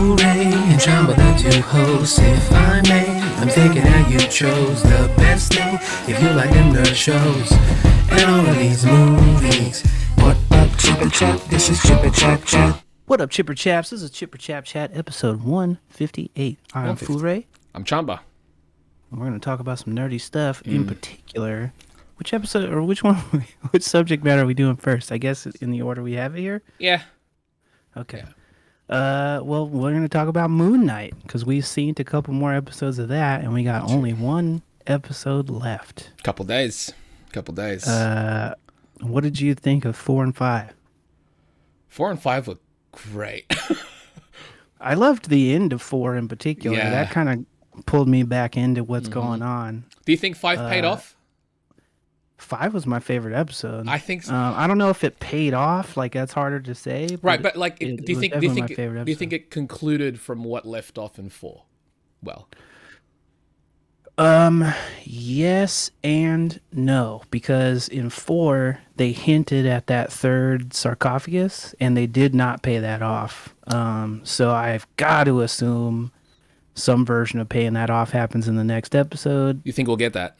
FooRay and Chamba, the two hosts. If I may, I'm thinking that you chose the best thing. If you like them nerd shows and all of these movies. What up, Chipper Chap? This is Chipper Chap Chat. What up, Chipper Chaps? This is Chipper Chap Chat, episode 158. I'm FooRay. I'm Chamba. And we're going to talk about some nerdy stuff. In particular, which episode or which one, which subject matter are we doing first? I guess in the order we have it here. Yeah. Okay. Well, we're going to talk about Moonknight because we've seen a couple more episodes of that, and we got only one episode left. Couple days. What did you think of 4 and 5? 4 and 5 look great. I loved the end of 4 in particular. Yeah. That kind of pulled me back into what's going on. Do you think 5 paid off? 5 was my favorite episode. I think so. I don't know if it paid off. Like, that's harder to say. Right, but like, do you think it concluded from what left off in 4? Well, yes and no, because in 4 they hinted at that third sarcophagus, and they did not pay that off. So I've got to assume some version of paying that off happens in the next episode. you think we'll get that?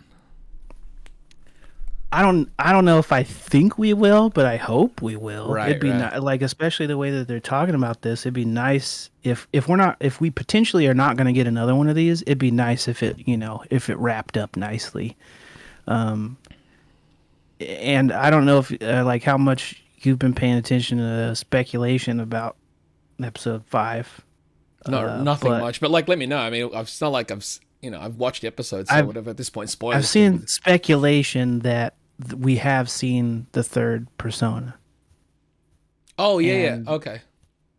I don't know if I think we will, but I hope we will. Right, It'd be like, especially the way that they're talking about this. It'd be nice if we potentially are not going to get another one of these. It'd be nice if it wrapped up nicely. And I don't know if like how much you've been paying attention to speculation about episode 5. No, nothing much. But like, let me know. I mean, it's not like I've watched the episodes or whatever at this point. Spoilers. I've seen speculation that we have seen the third persona. Oh, yeah. Okay.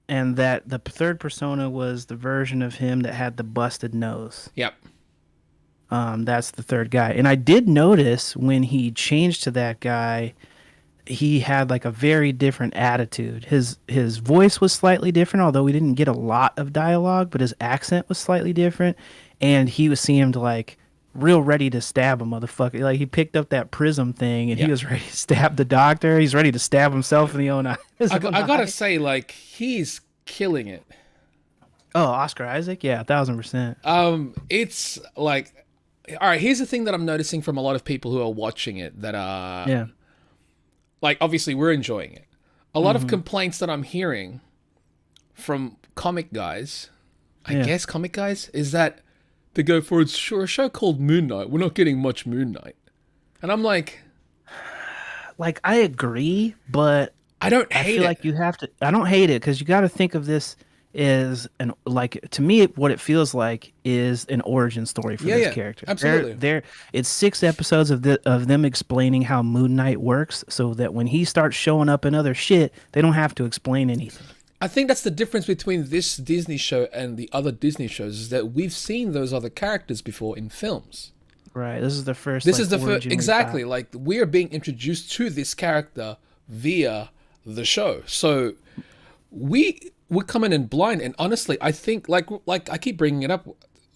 And that the third persona was the version of him that had the busted nose. Yep. That's the third guy. And I did notice when he changed to that guy, he had like a very different attitude. His voice was slightly different, although we didn't get a lot of dialogue, but his accent was slightly different. And he seemed like real ready to stab a motherfucker. Like, he picked up that prism thing and he was ready to stab the doctor. He's ready to stab himself in the own eye. I gotta say, like, he's killing it. Oh, Oscar Isaac? Yeah, 1,000%. It's like, all right, here's the thing that I'm noticing from a lot of people who are watching it that are, like, obviously we're enjoying it. A lot of complaints that I'm hearing from comic guys, I guess comic guys, is that they go for a show called Moonknight. We're not getting much Moonknight. And I'm like, I agree, but I don't hate it. I feel like you have to. I don't hate it because you got to think of this as to me, what it feels like is an origin story for this character. Absolutely. It's 6 episodes of them explaining how Moonknight works, so that when he starts showing up in other shit, they don't have to explain anything. I think that's the difference between this Disney show and the other Disney shows, is that we've seen those other characters before in films. Right. This is the first. This is the first. Exactly. Like, we are being introduced to this character via the show. So we're coming in blind. And honestly, I think like I keep bringing it up,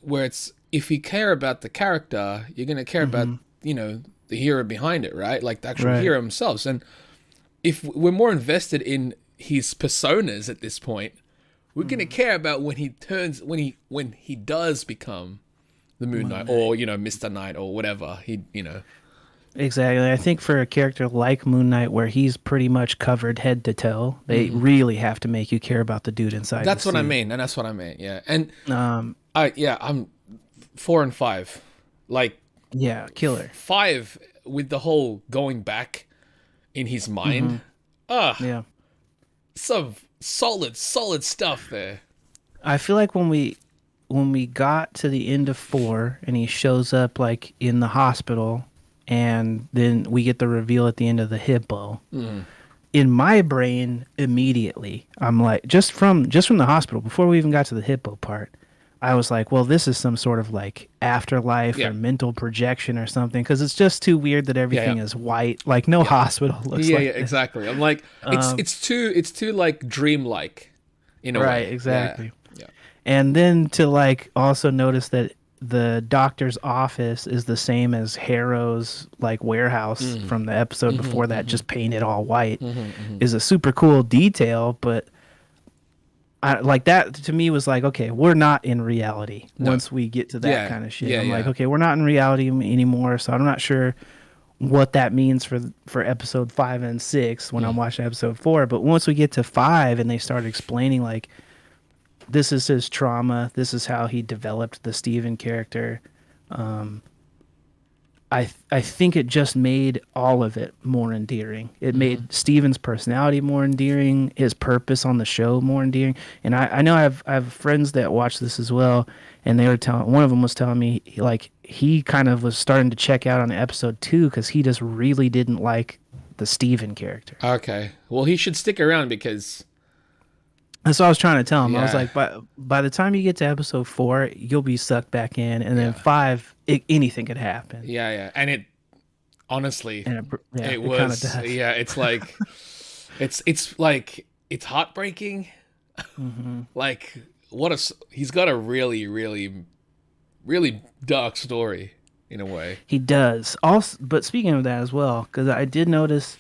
where it's, if you care about the character, you're going to care about, the hero behind it, right? Like the actual hero themselves. And if we're more invested in his personas at this point, we're going to care about when he does become the Moon Knight, or Mr. Knight, or whatever Exactly. I think for a character like Moon Knight, where he's pretty much covered head to toe, they really have to make you care about the dude inside. That's the what suit. I mean, and that's what I mean. Yeah, and I'm 4 and 5, like killer. 5 with the whole going back in his mind. Some solid stuff there. I feel like when we got to the end of 4 and he shows up like in the hospital, and then we get the reveal at the end of the hippo. In my brain, immediately, I'm like, just from the hospital, before we even got to the hippo part, I was like, well, this is some sort of like afterlife or mental projection or something, because it's just too weird that everything is white. Like, no hospital looks like this. Exactly. I'm like, it's too like dreamlike in a way. Right, exactly. Yeah. And then to like also notice that the doctor's office is the same as Harrow's like warehouse from the episode before that, just painted all white, is a super cool detail. But like that to me was like, okay, we're not in reality No. once we get to that Yeah. kind of shit. Yeah, I'm like, yeah. okay, we're not in reality anymore, so I'm not sure what that means for episode 5 and 6 when I'm watching episode 4. But once we get to 5 and they start explaining like this is his trauma, this is how he developed the Steven character. I think it just made all of it more endearing. It made Steven's personality more endearing, his purpose on the show more endearing. And I know I have friends that watch this as well, and they were telling, one of them was telling me like he kind of was starting to check out on episode 2 because he just really didn't like the Steven character. Okay. Well, he should stick around because That's what I was trying to tell him. I was Yeah. like, by the time you get to episode 4, you'll be sucked back in, and then Yeah. 5, anything could happen. yeah, and it honestly And it it kinda was does. yeah, it's like it's like it's heartbreaking. Like he's got a really really dark story in a way. He does. Also, but speaking of that as well, because I did notice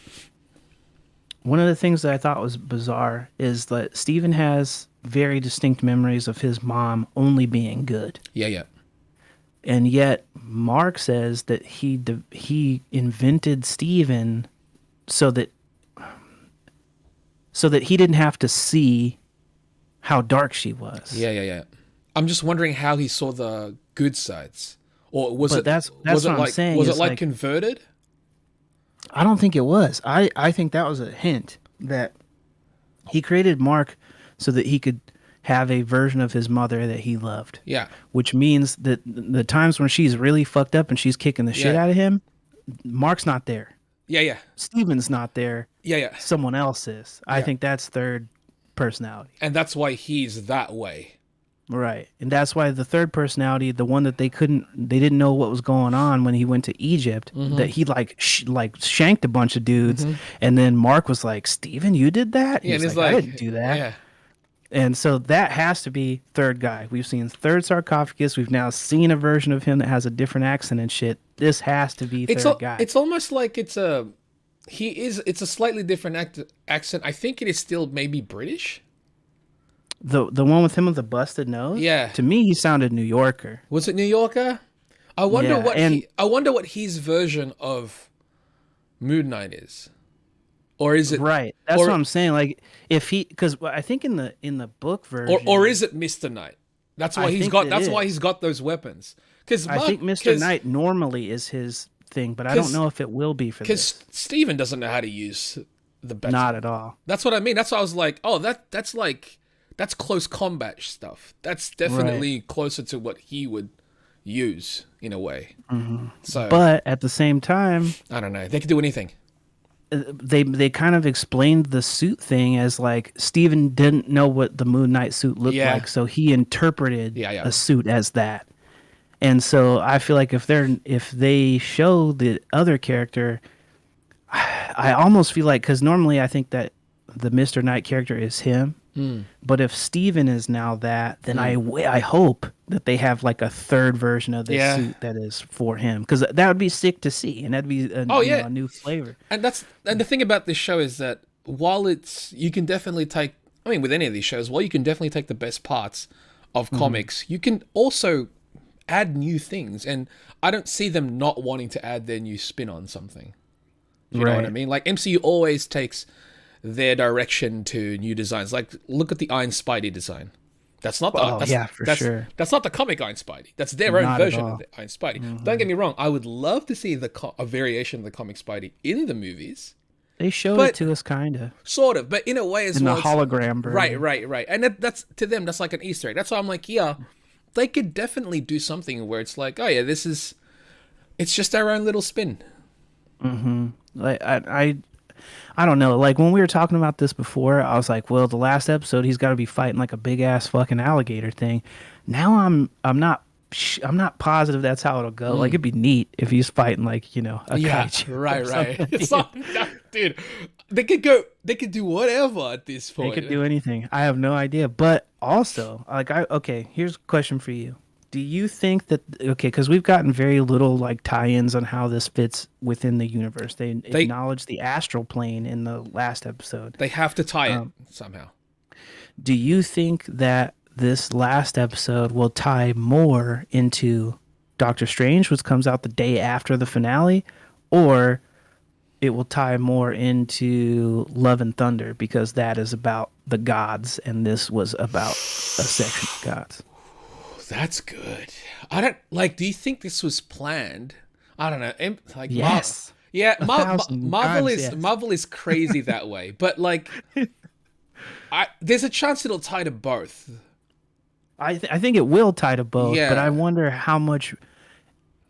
one of the things that I thought was bizarre is that Steven has very distinct memories of his mom only being good. Yeah. And yet Mark says that he invented Steven so that he didn't have to see how dark she was. Yeah. I'm just wondering how he saw the good sides. Or was But it that's was it what I'm like saying was it is, like like- converted? I don't think it was. I think that was a hint that he created Mark so that he could have a version of his mother that he loved. Yeah. Which means that the times when she's really fucked up and she's kicking the shit Yeah. out of him, Mark's not there. Yeah. Steven's not there. Yeah. Someone else is. I Yeah. think that's third personality. And that's why he's that way. Right. And that's why the third personality, the one that they didn't know what was going on when he went to Egypt, that he like shanked a bunch of dudes. And then Mark was like, Steven, you did that? Yeah, and He's it's like, like I didn't do that. Yeah. And so that has to be third guy. We've seen third sarcophagus. We've now seen a version of him that has a different accent and shit. This has to be third guy. It's almost like it's a slightly different accent. I think it is still maybe British. The one with him with the busted nose? Yeah. To me, he sounded New Yorker. Was it New Yorker? I wonder Yeah, what his version of Moonknight is. Or is it Right. That's or, what I'm saying. Like, if he, because I think in the book version, or is it Mr. Knight? That's why I he's think got. it That's why is. he's got those weapons. Because I think Mr. Knight normally is his thing, but I don't know if it will be for Because this. Steven doesn't know how to use the best. Not at all. That's what I mean. That's why I was like, oh, that's close combat stuff. That's definitely closer to what he would use in a way. So, But at the same time, I don't know. They could do anything. they kind of explained the suit thing as like Steven didn't know what the Moon Knight suit looked Yeah. like, so he interpreted Yeah. a suit as that. And so I feel like if they show the other character, I almost feel like, because normally I think that the Mr. Knight character is him, but if Steven is now that, then I hope that they have like a third version of this suit that is for him, because that would be sick to see, and that'd be a new flavor. And the thing about this show is that while you can definitely take, I mean, with any of these shows, while you can definitely take the best parts of comics, you can also add new things, and I don't see them not wanting to add their new spin on something. You know what I mean? Like MCU always takes their direction to new designs. Like look at the Iron Spidey design. That's not the sure. That's not the comic Iron Spidey. That's their own Not at version all. of the Iron Spidey. Don't get me wrong. I would love to see a variation of the comic Spidey in the movies. They showed But- it to us, kind of, Sort of, but in a way as in well. the it's- hologram version. Right. And that's to them, that's like an Easter egg. That's why I'm like, yeah, they could definitely do something where it's like, oh yeah, it's just our own little spin. Like I don't know. Like when we were talking about this before, I was like, well, the last episode he's got to be fighting like a big ass fucking alligator thing. Now I'm not positive that's how it'll go. Like it'd be neat if he's fighting like, a kaiju or Right. something. It's not, dude. They could do whatever at this They point. could do anything. I have no idea. But also, okay, here's a question for you. Do you think that, because we've gotten very little like tie-ins on how this fits within the universe. They acknowledge the astral plane in the last episode. They have to tie it somehow. Do you think that this last episode will tie more into Doctor Strange, which comes out the day after the finale, or it will tie more into Love and Thunder because that is about the gods and this was about a section of gods? That's good. I don't like. Do you think this was planned? I don't know. Like Yes. Yeah, thousand Marvel times is yes. Marvel is crazy that way. But like, there's a chance it'll tie to both. I think it will tie to both, Yeah. but I wonder how much,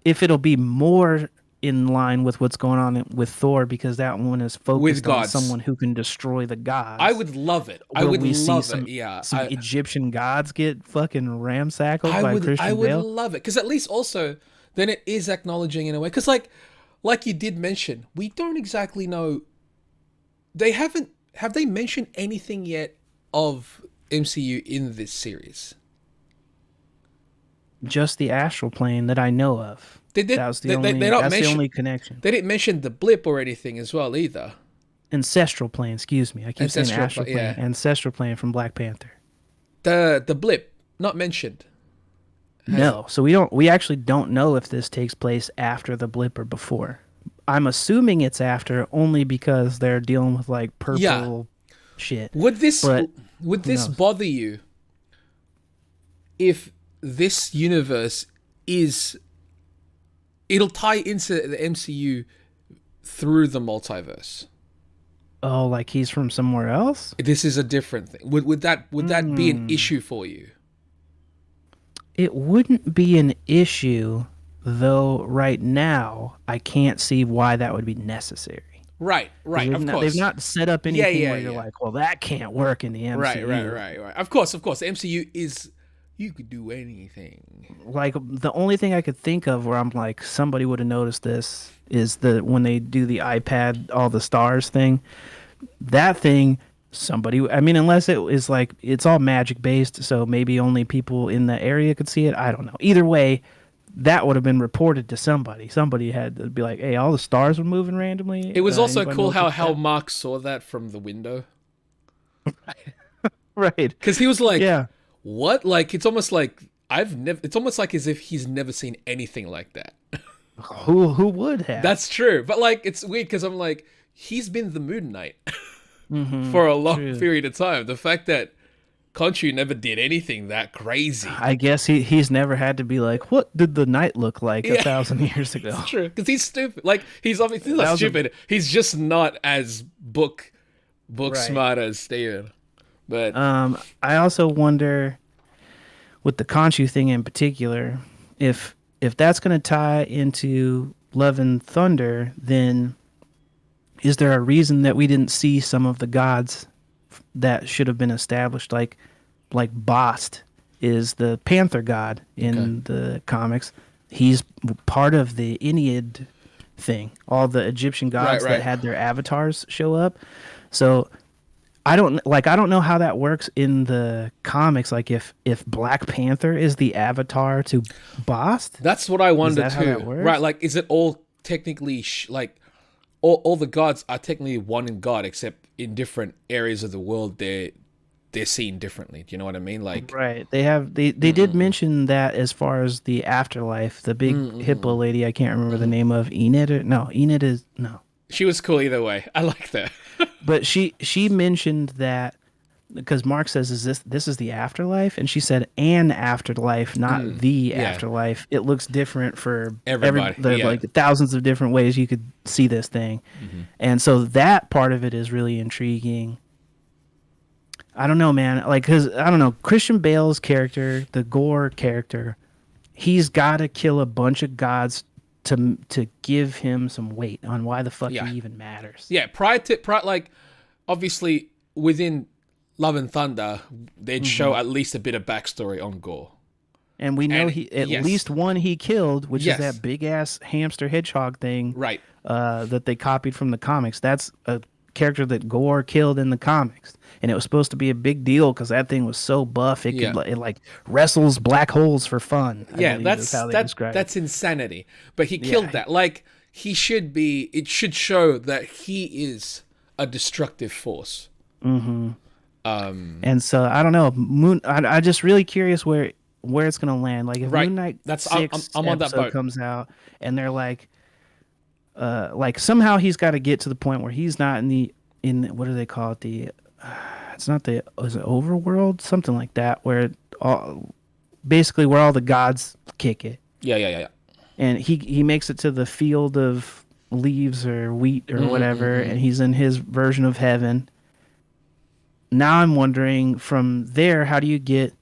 if it'll be more in line with what's going on with Thor, because that one is With focused on gods. someone who can destroy the gods. I would love it. I Will would we see love some, it. Yeah, some Egyptian gods get fucking ramsackled by I Christian would Bale? love it because at least also then it is acknowledging in a way because like you did mention, we don't exactly know. They have they mentioned anything yet of MCU in this series? Just the astral plane that I know of. They did. That was the they only. don't That's the mention- only connection. They didn't mention the blip or anything as well either. Ancestral plane. Excuse me. I keep saying Ancestral astral pla- plane. yeah. Ancestral plane from Black Panther. The blip not mentioned. No, so we actually don't know if this takes place after the blip or before. I'm assuming it's after only because they're dealing with like purple shit. Would this But this knows? bother you if this universe is it'll tie into the MCU through the multiverse? Oh, like he's from somewhere else? This is a different thing. Would that be an issue for you? It wouldn't be an issue, though right now I can't see why that would be necessary. Right, of course. They've not set up anything yeah, where you're yeah. like, well, that can't work in the MCU. Right. Of course. The MCU is you could do anything. Like the only thing I could think of where I'm like somebody would have noticed this is when they do the iPad all the stars thing. That thing, somebody, I mean, unless it is like it's all magic based, so maybe only people in the area could see it. I don't know. Either way, that would have been reported to somebody. Somebody had to be like, "Hey, all the stars were moving randomly." It was also anybody cool know how what's Mark saw that from the window that? Right. because he was like, Yeah. "What?" Like it's almost like It's almost like as if he's never seen anything like that. Who would have? That's true, but like it's weird because I'm like, he's been the Moonknight for a long period of time. The fact that Khonshu never did anything that crazy. I guess he's never had to be like, what did the night look like 1,000 years ago? It's true, because he's stupid. Like he's obviously not stupid. He's just not as book smart as Steven. But I also wonder, with the Khonshu thing in particular, if that's going to tie into Love and Thunder, then is there a reason that we didn't see some of the gods that should have been established? Like Bast is the panther god in the comics. He's part of the Ennead thing. All the Egyptian gods that had their avatars show up. So I don't know how that works in the comics. Like if Black Panther is the avatar to Bast, that's what I wonder that too. how that works? Right? Like, is it all technically like all the gods are technically one in God, except in different areas of the world they're seen differently. Do you know what I mean? Like, right? They did mention that as far as the afterlife. The big hippo lady, I can't remember the name of Enid. Enid is no. She was cool either way. I like that. But she mentioned that because Mark says, this is the afterlife? And she said an afterlife, not the afterlife. It looks different for Everybody. There's like thousands of different ways you could see this thing. And so that part of it is really intriguing. I don't know, man. Like, because, I don't know, Christian Bale's character, the Gore character, he's got to kill a bunch of gods to give him some weight on why the fuck he even matters. Yeah, like, obviously, within Love and Thunder, they'd show at least a bit of backstory on Gore. And we know at least one he killed, which is that big-ass hamster hedgehog thing that they copied from the comics. That's a character that Gore killed in the comics. And it was supposed to be a big deal because that thing was so buff it like wrestles black holes for fun. That's how they describe it. That's insanity. But he killed that. Like, it should show that he is a destructive force. And so I don't know. I just really curious where it's gonna land. Like if Right. Moon Knight That's I'm on that episode boat. comes out and they're like somehow he's got to get to the point where he's not in what do they call it, it's not the, is it overworld, something like that, where basically where all the gods kick it, Yeah. and he makes it to the field of leaves or wheat or whatever, and he's in his version of heaven. Now I'm wondering from there, how do you get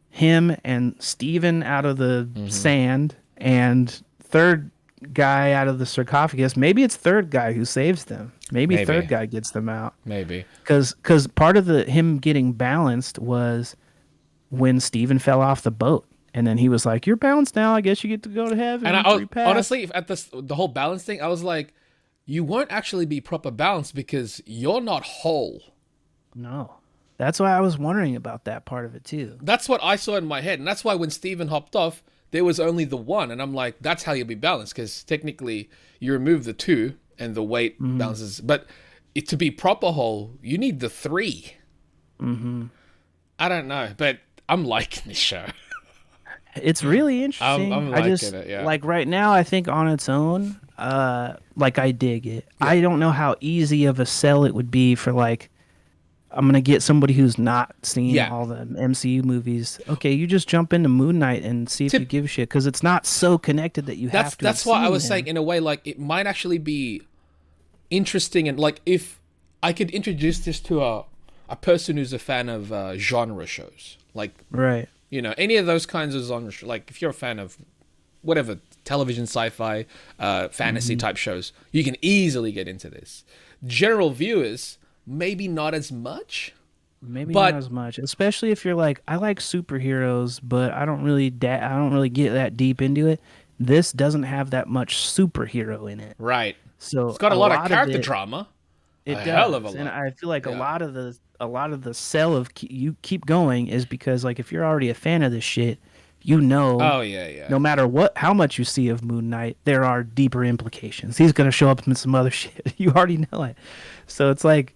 him and Steven out of the sand and third guy out of the sarcophagus? Maybe it's third guy who saves them. Maybe third guy gets them out. Maybe. Because part of him getting balanced was when Steven fell off the boat. And then he was like, "You're balanced now. I guess you get to go to heaven." And free pass." honestly, at the whole balance thing, I was like, you won't actually be proper balanced because you're not whole. No. That's why I was wondering about that part of it too. That's what I saw in my head. And that's why when Steven hopped off, there was only the one. And I'm like, that's how you'll be balanced, because technically you remove the two and the weight balances. But to be proper whole, you need the three. I don't know, but I'm liking this show. It's really interesting. I'm liking it, yeah. Like right now, I think on its own, like I dig it. Yeah. I don't know how easy of a sell it would be for like, I'm going to get somebody who's not seen all the MCU movies. Okay, you just jump into Moonknight and see if you give a shit, because it's not so connected that you have to. That's why I was saying, in a way, like, it might actually be interesting. And like, if I could introduce this to a person who's a fan of genre shows, like, right, you know, any of those kinds of genre, like if you're a fan of whatever, television, sci-fi, fantasy type shows, you can easily get into this. General viewers, maybe not as much. Maybe not as much, especially if you're like, I like superheroes, but I don't really get that deep into it. This doesn't have that much superhero in it, right? So it's got a lot of character drama. It does, hell of a lot. And I feel like a lot of the sell of you keep going is because, like, if you're already a fan of this shit, you know. Oh yeah. No matter how much you see of Moon Knight, there are deeper implications. He's gonna show up in some other shit. You already know it. So it's like,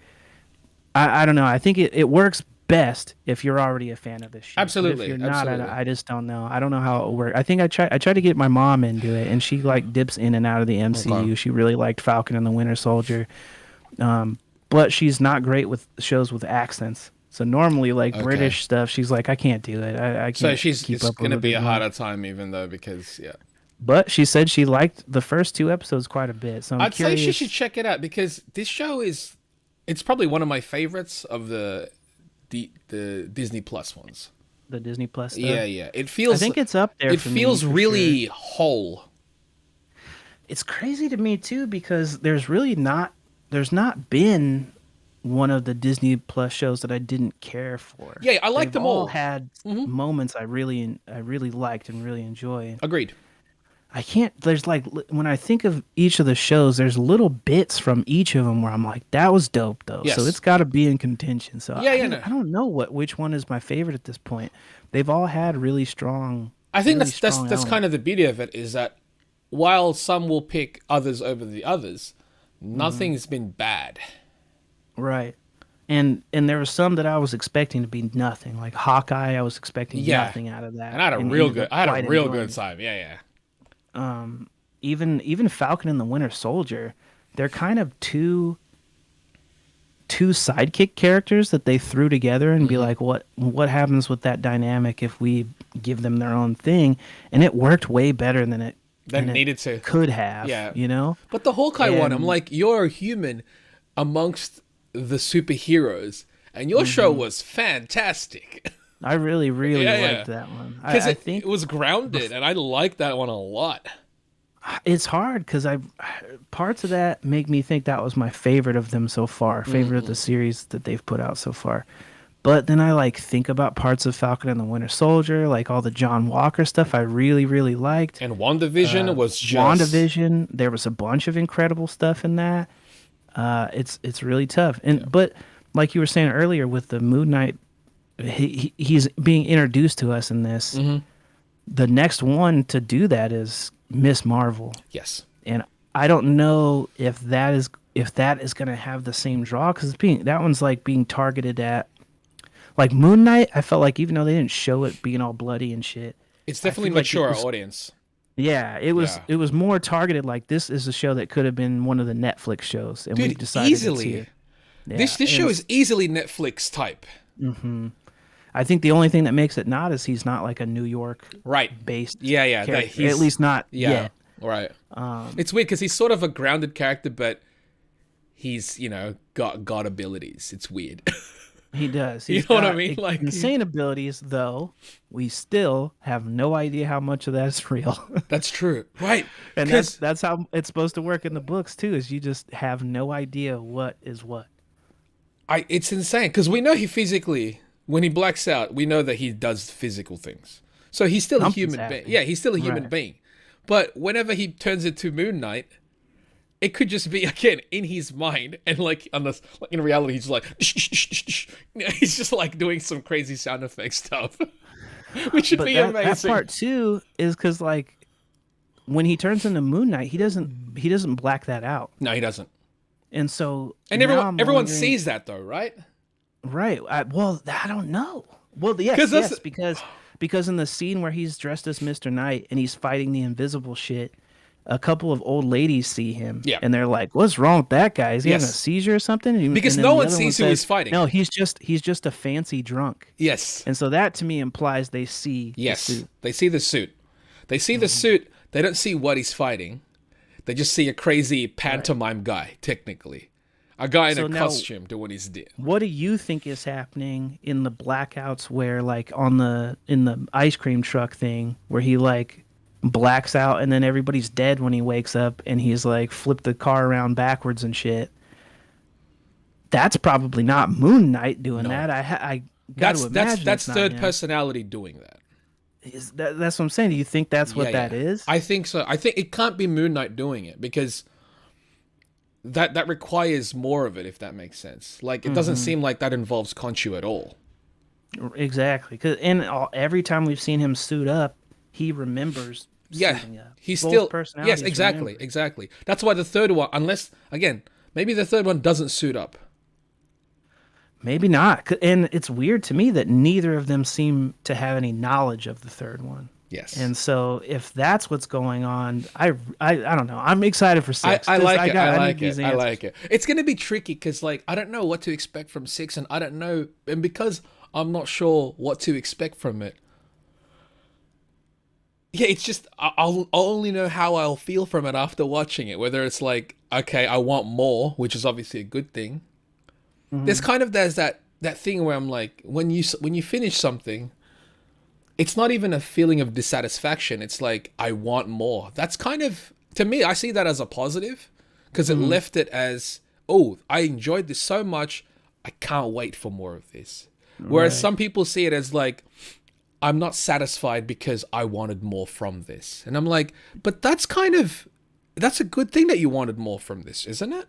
I don't know. I think it works best if you're already a fan of this shit. Absolutely. But if you're not, I just don't know. I don't know how it works. I think I tried to get my mom into it, and she like dips in and out of the MCU. Okay. She really liked Falcon and the Winter Soldier, but she's not great with shows with accents. So normally, like British stuff, she's like, I can't do it. I can't. So it's going to be a harder time, even though, because But she said she liked the first 2 episodes quite a bit. So I'd say she should check it out, because this show it's probably one of my favorites of the Disney Plus ones. The Disney Plus stuff? Yeah. It feels, I think it's up there. It feels really whole. It's crazy to me too, because there's not been one of the Disney Plus shows that I didn't care for. Yeah, I like them all. Had moments I really liked and really enjoyed. Agreed. I can't. There's like, when I think of each of the shows, there's little bits from each of them where I'm like, that was dope though. Yes. So it's got to be in contention. So I don't know which one is my favorite at this point. They've all had really strong. I think that's kind of the beauty of it, is that while some will pick others over the others, nothing's been bad. Right. And there were some that I was expecting to be nothing. Like Hawkeye, I was expecting nothing out of that. And I had a real good time. Yeah. Even Falcon and the Winter Soldier, they're kind of two sidekick characters that they threw together and be like, what happens with that dynamic if we give them their own thing? And it worked way better than it needed to. Could have, you know? But the Hawkeye one, I'm like, you're a human amongst the superheroes, and your show was fantastic. I really liked that one. Because I think it was grounded, and I liked that one a lot. It's hard because parts of that make me think that was my favorite of them so far, favorite of the series that they've put out so far. But then I like think about parts of Falcon and the Winter Soldier, like all the John Walker stuff I really liked. And WandaVision was just... WandaVision, there was a bunch of incredible stuff in that. It's really tough. But like you were saying earlier with the Moon Knight, he's being introduced to us in this. The next one to do that is Miss Marvel. Yes. And I don't know if that is going to have the same draw, because that one's like being targeted at Like Moon Knight, I felt like even though they didn't show it being all bloody and shit, It's I definitely feel like mature audience. yeah, Yeah. it was more targeted. Like this is a show that could have been one of the Netflix shows, and we Dude, decided it's easily. here. Yeah, This show is easily Netflix type. I think the only thing that makes it not is he's not like a New York Right. based Yeah. character, at least not yeah. yet. Right. It's weird because he's sort of a grounded character, but he's, got abilities. It's weird. He does. You He's know what I got mean? Like insane abilities, though. We still have no idea how much of that is real. that's true. Right. And that's how it's supposed to work in the books too. Is you just have no idea what is what. It's insane because we know he physically, when he blacks out, we know that he does physical things. So he's still a human being. happening. Yeah, he's still a human Right. being. But whenever he turns into Moon Knight, it could just be again in his mind, and like in reality, he's just like he's just like doing some crazy sound effect stuff, which should But be that amazing. part too is because like when he turns into Moon Knight, he doesn't black that out, No, he doesn't. and so And now everyone I'm everyone wondering- sees that though, right? right. Well, I don't know. Well, yes, 'Cause that's- because in the scene where he's dressed as Mr. Knight and he's fighting the invisible shit, a couple of old ladies see him, Yeah. and they're like, "What's wrong with that guy? Is he having a Yes. seizure or something?" Because and no then the one other sees who says, he's fighting. No, he's just a fancy drunk. Yes. And so that to me implies they see Yes. the suit. They see the suit. They see the suit. They don't see what he's fighting. They just see a crazy pantomime guy, technically. A guy in So a now- costume doing his deal. What do you think is happening in the blackouts where like in the ice cream truck thing where he like blacks out and then everybody's dead when he wakes up and he's like flipped the car around backwards and shit? That's probably not Moon Knight doing that. I got to imagine That's it's not third him. personality doing that. That's what I'm saying. Do you think that's what that is? I think so. I think it can't be Moon Knight doing it because that requires more of it, if that makes sense. Like, it doesn't seem like that involves Khonshu at all. Exactly. Every time we've seen him suit up, he remembers Yeah, suiting up. he's Both still... personalities Yes, exactly, remember. exactly. That's why the third one, unless, again, maybe the third one doesn't suit up. Maybe not. And it's weird to me that neither of them seem to have any knowledge of the third one. Yes. And so if that's what's going on, I don't know. I'm excited for I 6. like it. I need like these it. I answers. like it. It's going to be tricky because, like, I don't know what to expect from 6, and I don't know, and because I'm not sure what to expect from it. Yeah, it's just I'll only know how I'll feel from it after watching it. Whether it's like, okay, I want more, which is obviously a good thing. There's that thing where I'm like, when you finish something, it's not even a feeling of dissatisfaction. It's like, I want more. That's kind of, to me, I see that as a positive because it left it as, oh, I enjoyed this so much, I can't wait for more of this. Whereas some people see it as like, I'm not satisfied because I wanted more from this. And I'm like, but that's a good thing that you wanted more from this, isn't it?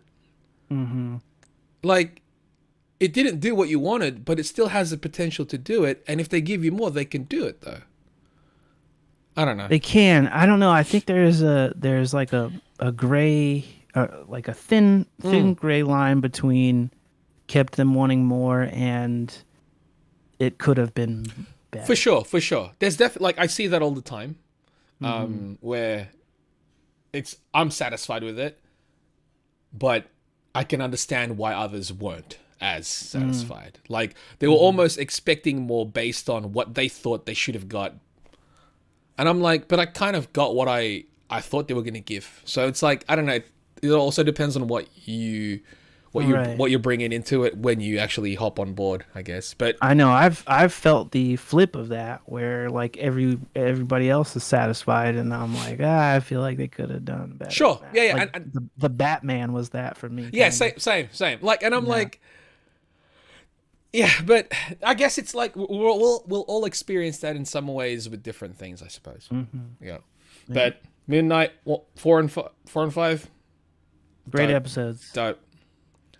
Mm-hmm. Like, it didn't do what you wanted, but it still has the potential to do it. And if they give you more, they can do it, though. I don't know. They can. I don't know. I think there's like a gray, like a thin gray line between kept them wanting more and it could have been better. For sure. There's definitely, like, I see that all the time, where I'm satisfied with it, but I can understand why others weren't as satisfied. Like, they were almost expecting more based on what they thought they should have got. And I'm like, but I kind of got what I thought they were going to give. So it's like, I don't know. It also depends on what you're bringing into it when you actually hop on board, I guess. But I know I've felt the flip of that where like everybody else is satisfied and I'm like, I feel like they could have done better. sure, than that. yeah. Like, And the Batman was that for me. yeah, kinda. same. Like, and I'm like, yeah, but I guess it's like we'll all experience that in some ways with different things, I suppose. Yeah, but Moonknight 4 and 5, Great dope. episode. dope.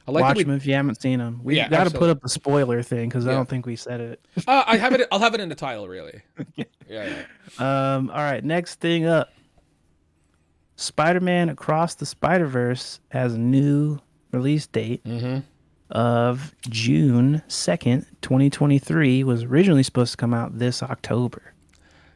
I like Watch that them if you haven't seen them. We Yeah, got to put absolutely. up the spoiler thing because I Yeah. don't think we said it. I have it. I'll have it in the title, really. Yeah. All right, next thing up. Spider-Man Across the Spider-Verse has a new release date. of June 2nd, 2023, was originally supposed to come out this October.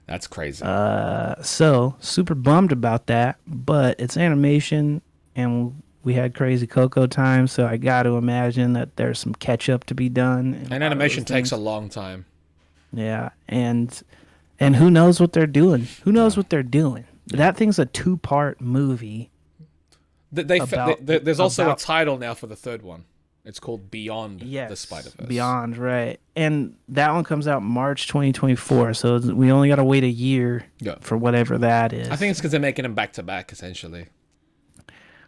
That's crazy. So, super bummed about that, but it's animation and we had crazy Coco time, so I got to imagine that there's some catch up to be done. And animation takes a long time. Yeah, and who knows what they're doing? Who knows what they're doing? That thing's a 2-part movie. There's also a title now for the third one. It's called Beyond the Spider-Verse. Beyond, right. And that one comes out March 2024, so we only got to wait a year for whatever that is. I think it's because they're making them back-to-back, essentially.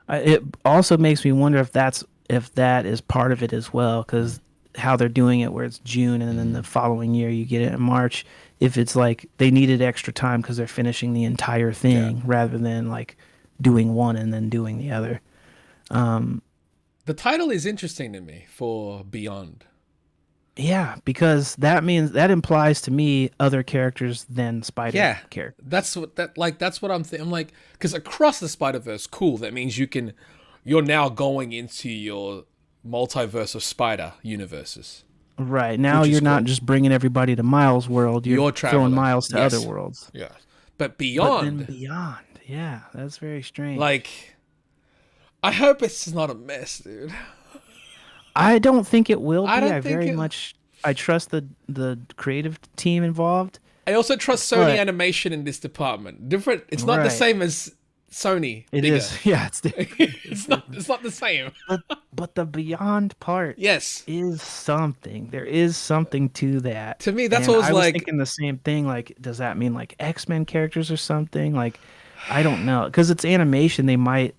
It also makes me wonder if that is part of it as well, because how they're doing it where it's June and then the following year you get it in March, if it's like they needed extra time because they're finishing the entire thing rather than like doing one and then doing the other. The title is interesting to me for Beyond. Yeah, because that implies to me other characters than Spider characters. That's what I'm thinking. I'm like, because across the Spider-Verse, cool. That means you're now going into your multiverse of Spider universes. Right. Now you're not just bringing everybody to Miles' world. You're throwing Miles to other worlds. Yeah. But Beyond. But then Beyond. Yeah, that's very strange. Like, I hope it's not a mess, dude. I don't think it will be. I trust the creative team involved. I also trust Sony Animation in this department. It's not the same as Sony. It is. Yeah, it's different. It's not the same. But the Beyond part is something. There is something to that. To me, that's what I was thinking the same thing. Like, does that mean like X-Men characters or something? Like, I don't know. Because it's animation, they might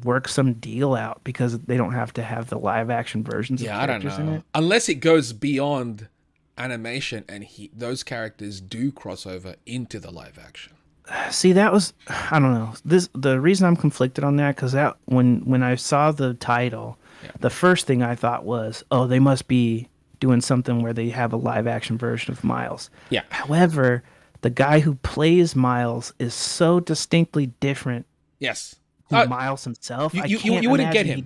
work some deal out because they don't have to have the live action versions of characters in it. Unless it goes beyond animation and those characters do cross over into the live action. See, that was, I don't know. The reason I'm conflicted on that, because that when I saw the title, the first thing I thought was, oh, they must be doing something where they have a live action version of Miles. Yeah. However, the guy who plays Miles is so distinctly different. Yes. Miles himself. You wouldn't get him.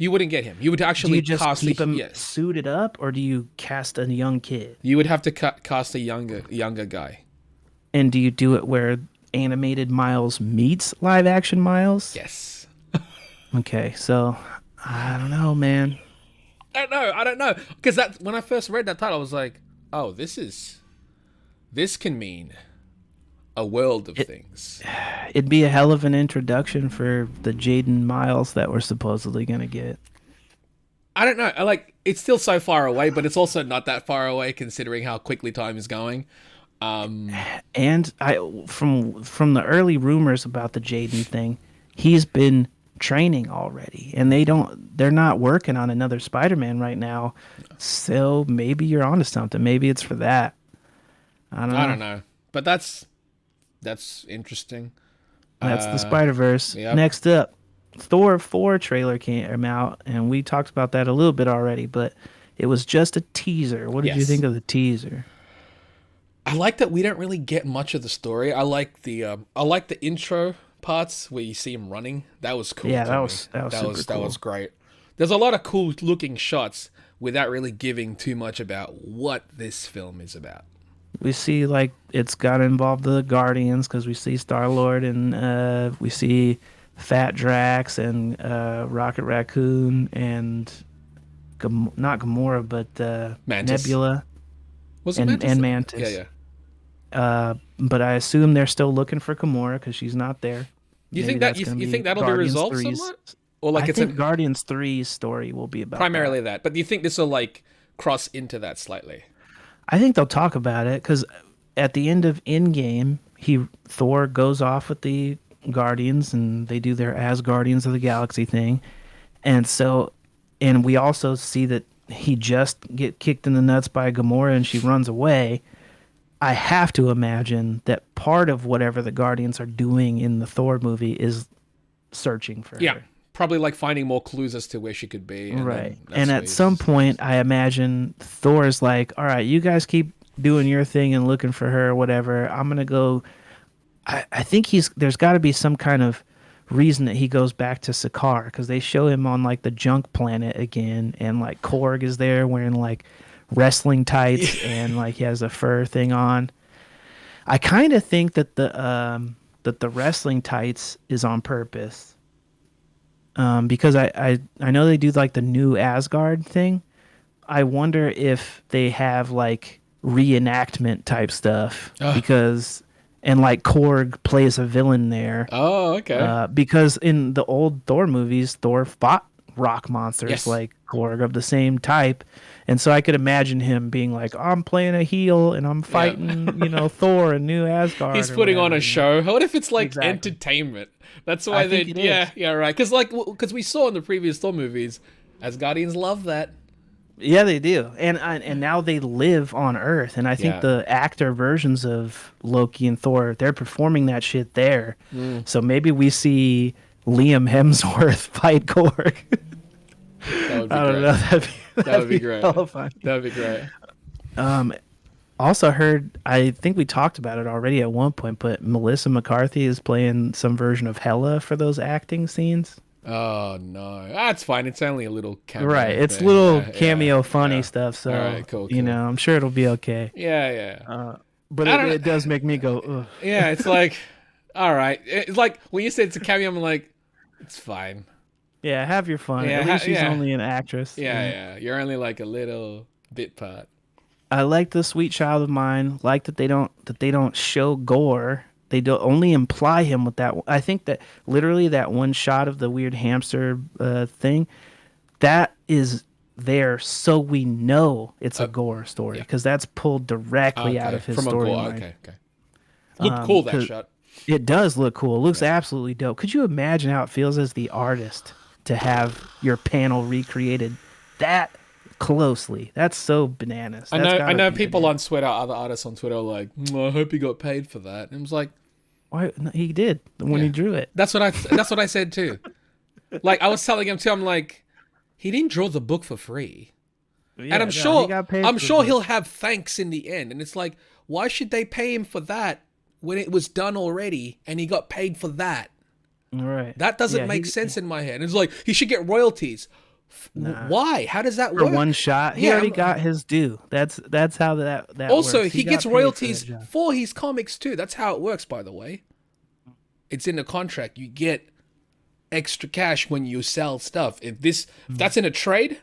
You wouldn't get him. You would actually do you just keep him suited up, or do you cast a young kid? You would have to cast a younger guy. And do you do it where animated Miles meets live action Miles? Yes. Okay, so I don't know, man. I don't know. Because when I first read that title, I was like, oh, this can mean a world of things. It'd be a hell of an introduction for the Jaden Miles that we're supposedly going to get. I don't know. It's still so far away, but it's also not that far away considering how quickly time is going. And from the early rumors about the Jaden thing, he's been training already, and they're not working on another Spider-Man right now. So maybe you're onto something. Maybe it's for that. I don't know. But that's interesting. That's the Spider-Verse. Yep. Next up, Thor 4 trailer came out, and we talked about that a little bit already, but it was just a teaser. What did you think of the teaser? I like that we don't really get much of the story. I like the intro parts where you see him running. That was cool. Yeah, that was super cool. That was great. There's a lot of cool looking shots without really giving too much about what this film is about. We see it's got to involve the Guardians because we see Star-Lord and we see Fat Drax and Rocket Raccoon and not Gamora but Mantis. Nebula. Was it Mantis? And Mantis. Yeah. But I assume they're still looking for Gamora because she's not there. You think that'll be resolved somewhat? Or I think Guardians 3's story will be about primarily that. But do you think this will cross into that slightly? I think they'll talk about it because at the end of Endgame, Thor goes off with the Guardians and they do their as Guardians of the Galaxy thing, and we also see that he just get kicked in the nuts by Gamora and she runs away. I have to imagine that part of whatever the Guardians are doing in the Thor movie is searching for her. Yeah, probably finding more clues as to where she could be. Right. And at some point, I imagine Thor's like, all right, you guys keep doing your thing and looking for her or whatever. I'm going to go. I think there's got to be some kind of reason that he goes back to Sakaar, because they show him on like the junk planet again, and like Korg is there wearing like wrestling tights and like he has a fur thing on. I kind of think that the wrestling tights is on purpose, because I know they do like the new Asgard thing. I wonder if they have like reenactment type stuff because and like Korg plays a villain there. Oh, okay. Because in the old Thor movies, Thor fought rock monsters Yes. like Korg of the same type. And so I could imagine him being like, I'm playing a heel and I'm fighting, Thor in New Asgard. He's or putting on whatever, a show. What if it's like Exactly. entertainment? That's why I they. think it Yeah, is. yeah, right. Because we saw in the previous Thor movies, Asgardians love that. Yeah, they do, and now they live on Earth, and I think Yeah. the actor versions of Loki and Thor, they're performing that shit there. So maybe we see Liam Hemsworth fight Korg. That would be I don't great. know. That would be great. hella funny. That would be great. Also heard, I think we talked about it already at one point, but Melissa McCarthy is playing some version of Hela for those acting scenes. Oh no, that's fine. It's only a little cameo. Right, it's thing. little Yeah, cameo yeah, funny yeah. stuff. So All right, cool, I'm sure it'll be okay. Yeah, yeah. But I don't it does make me go, ugh. Yeah, it's like, all right. It's like when you said it's a cameo, I'm like, it's fine. Yeah, have your fun. Yeah, At least she's yeah. only an actress. Yeah, yeah. You're only like a little bit part. I like the Sweet Child of Mine. Like that they don't show gore. They don't only imply him with that. I think that literally that one shot of the weird hamster thing, that is there so we know it's a gore story because that's pulled directly out of his From a gore. storyline. Okay, okay. Looked cool that 'cause shot. It does look cool. It looks absolutely dope. Could you imagine how it feels as the artist to have your panel recreated that closely? That's so bananas. I That's know. gotta I know be people bananas. on Twitter, other artists on Twitter, are like, I hope he got paid for that. And I was like, Why no, he did when he drew it. That's what I said too. Like I was telling him too. I'm like, he didn't draw the book for free, Yeah, and I'm no, sure he got paid I'm for sure it. he'll have thanks in the end. And it's like, why should they pay him for that when it was done already and he got paid for that? Right. That doesn't Yeah, make sense in my head. It's like he should get royalties. Why? How does that for work? one shot. He Yeah, already I'm- got his due. That's how that Also, works. he got gets paid for royalties that job. for his comics too. That's how it works, by the way. It's in the contract. You get extra cash when you sell stuff. If that's in a trade,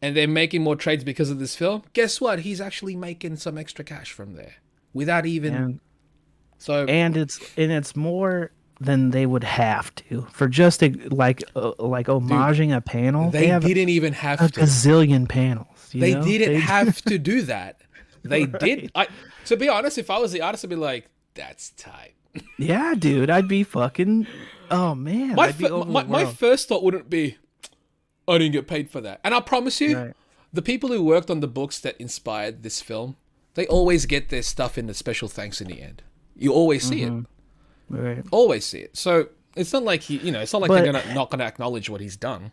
and they're making more trades because of this film, guess what? He's actually making some extra cash from there without even. And So and it's more than they would have to for just like homaging a panel. they have didn't even a have to. gazillion panels. They know? didn't have to do that. They did. To be honest, if I was the artist, I'd be like, "That's tight." Yeah, dude, I'd be fucking. Oh man, My I'd be my first thought wouldn't be, I didn't get paid for that. And I promise you, Right. the people who worked on the books that inspired this film, they always get their stuff in the special thanks in the end. You always see it. Right. Always see it. So it's not like it's not like But- they're not gonna acknowledge what he's done.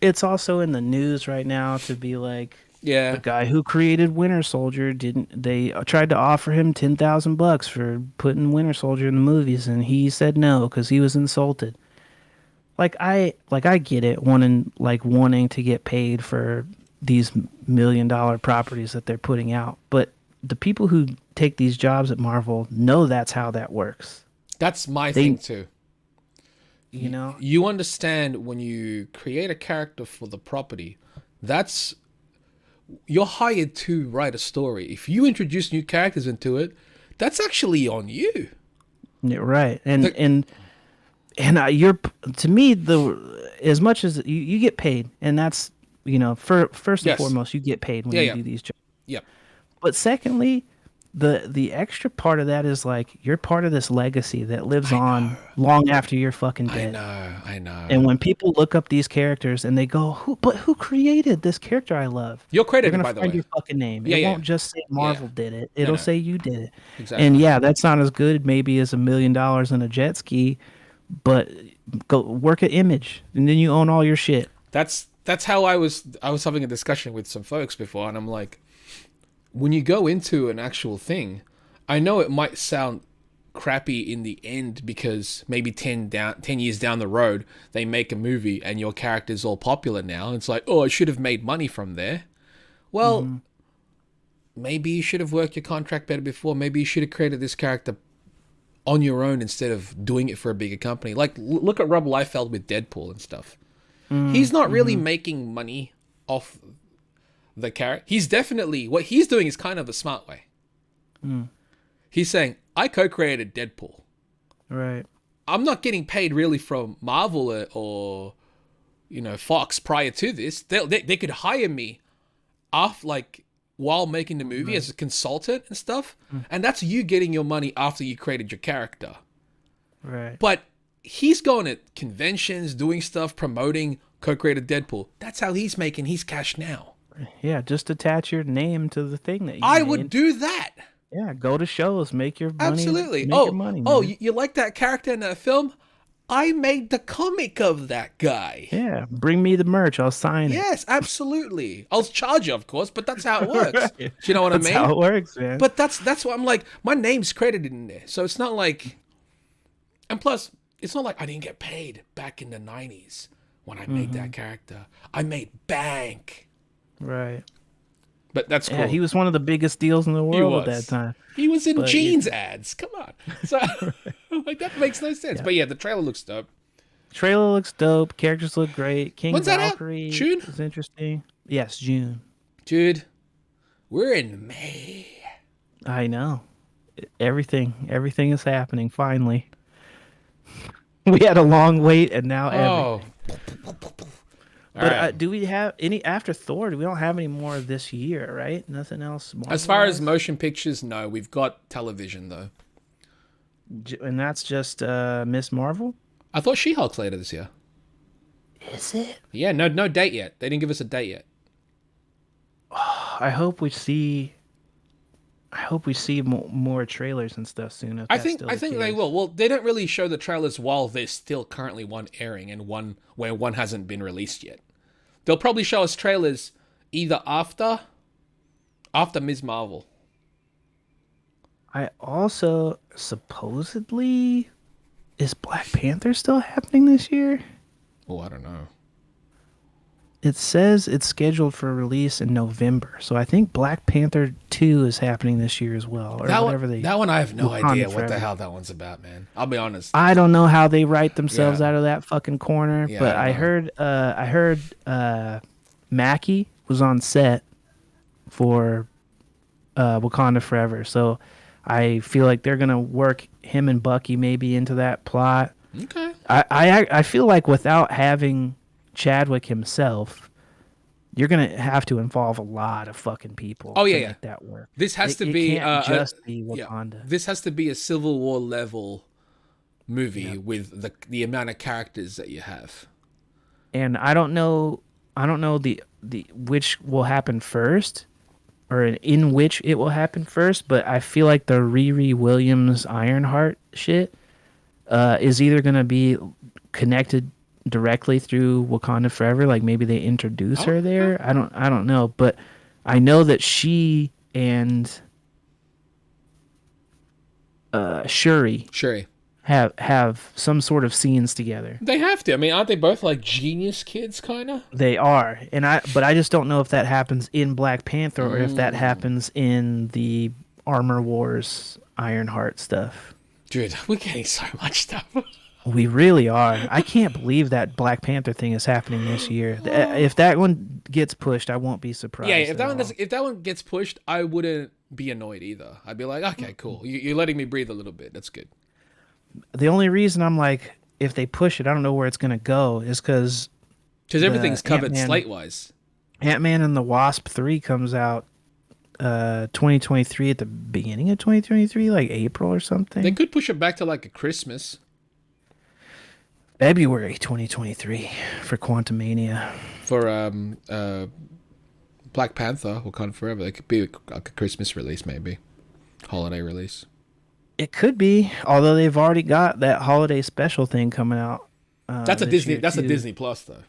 It's also in the news right now to be like, Yeah. the guy who created Winter Soldier they tried to offer him $10,000 for putting Winter Soldier in the movies, and he said no because he was insulted. I get it, wanting to get paid for these $1 million properties that they're putting out, but the people who take these jobs at Marvel know that's how that works. That's my thing too. You know, You understand when you create a character for the property, you're hired to write a story. If you introduce new characters into it, that's actually on you. Yeah, right? And you're, to me, as much as you get paid, and that's first and Yes. foremost, you get paid when Yeah, you yeah. do these jobs. Yep. But secondly, the extra part of that is like you're part of this legacy that lives on long after you're fucking dead. I know. And when people look up these characters and they go, who created this character I love? You're They're credited, gonna by the find way. your fucking name. Yeah, It yeah, won't just say Marvel did it. It'll say you did it. Exactly. And yeah, that's not as good maybe as $1 million in a jet ski, but go work at Image and then you own all your shit. That's how I was having a discussion with some folks before, and I'm like, when you go into an actual thing, I know it might sound crappy in the end because maybe 10 years down the road they make a movie and your character's all popular now. It's like, oh, I should have made money from there. Well, maybe you should have worked your contract better before. Maybe you should have created this character on your own instead of doing it for a bigger company. Like, look at Rob Liefeld with Deadpool and stuff. He's not really making money off the character. He's definitely, what he's doing is kind of a smart way. He's saying, I co-created Deadpool. Right. I'm not getting paid really from Marvel or Fox prior to this. They could hire me off while making the movie as a consultant and stuff. And that's you getting your money after you created your character. Right. But he's going at conventions, doing stuff, promoting co-created Deadpool. That's how he's making his cash now. Yeah, just attach your name to the thing that you I made. would do that. Yeah, go to shows, make your money. Absolutely. Make your money, man. You like that character in that film? I made the comic of that guy. Yeah, bring me the merch. I'll sign it. Yes, absolutely. I'll charge you, of course, but that's how it works. Right. Do you know what I mean? That's how it works, man. But that's what I'm like. My name's credited in there, so it's not like. And plus, it's not like I didn't get paid back in the 90s when I made that character. I made bank. Right. But that's cool. Yeah, he was one of the biggest deals in the world at that time. He was in jeans ads. Come on. So, that makes no sense. Yeah. But yeah, the trailer looks dope. Trailer looks dope. Characters look great. King When's Valkyrie that out? June? is interesting. Yes, June. Dude, we're in May. I know. Everything is happening finally. We had a long wait, and now everything. But do we have any after Thor? We don't have any more this year, right? Nothing else. As far as motion pictures, no. We've got television though, and that's just Miss Marvel. I thought She-Hulk's later this year. Is it? Yeah, no date yet. They didn't give us a date yet. I hope we see more trailers and stuff soon. I think they will. Well, they don't really show the trailers while there's still currently one airing and one where one hasn't been released yet. They'll probably show us trailers either after Ms. Marvel. I also supposedly, is Black Panther still happening this year? Oh, I don't know. It says it's scheduled for release in November, so I think Black Panther 2 is happening this year as well, or that whatever that one I have no idea what the hell that one's about, man. I'll be honest. I don't know how they write themselves out of that fucking corner, but I heard Mackie was on set for Wakanda Forever, so I feel like they're gonna work him and Bucky maybe into that plot. Okay. I feel like without having Chadwick himself, you're gonna have to involve a lot of fucking people. Oh to make that work. This has to it be can't just be Wakanda. Yeah. This has to be a Civil War level movie with the amount of characters that you have. And I don't know the which will happen first, or in which it will happen first. But I feel like the Riri Williams Ironheart shit is either gonna be connected directly through Wakanda Forever, like maybe they introduce her there. I don't know, but I know that she and Shuri have some sort of scenes together. They have to. I mean, aren't they both like genius kids, kind of? They are, but I just don't know if that happens in Black Panther or if that happens in the Armor Wars Ironheart stuff. Dude, we're getting so much stuff. We really are. I can't believe that Black Panther thing is happening this year. If that one gets pushed, I won't be surprised. Yeah, if that one gets pushed, I wouldn't be annoyed either. I'd be like, okay, cool. You're letting me breathe a little bit. That's good. The only reason I'm like, if they push it, I don't know where it's gonna go, is because everything's covered slate-wise. Ant-Man and the Wasp 3 comes out 2023 at the beginning of 2023, like April or something. They could push it back to like a Christmas. February 2023 for Quantumania. For Black Panther, Wakanda Forever, it could be like a Christmas release, maybe holiday release. It could be, although they've already got that holiday special thing coming out. That's a Disney. That's a Disney Plus though.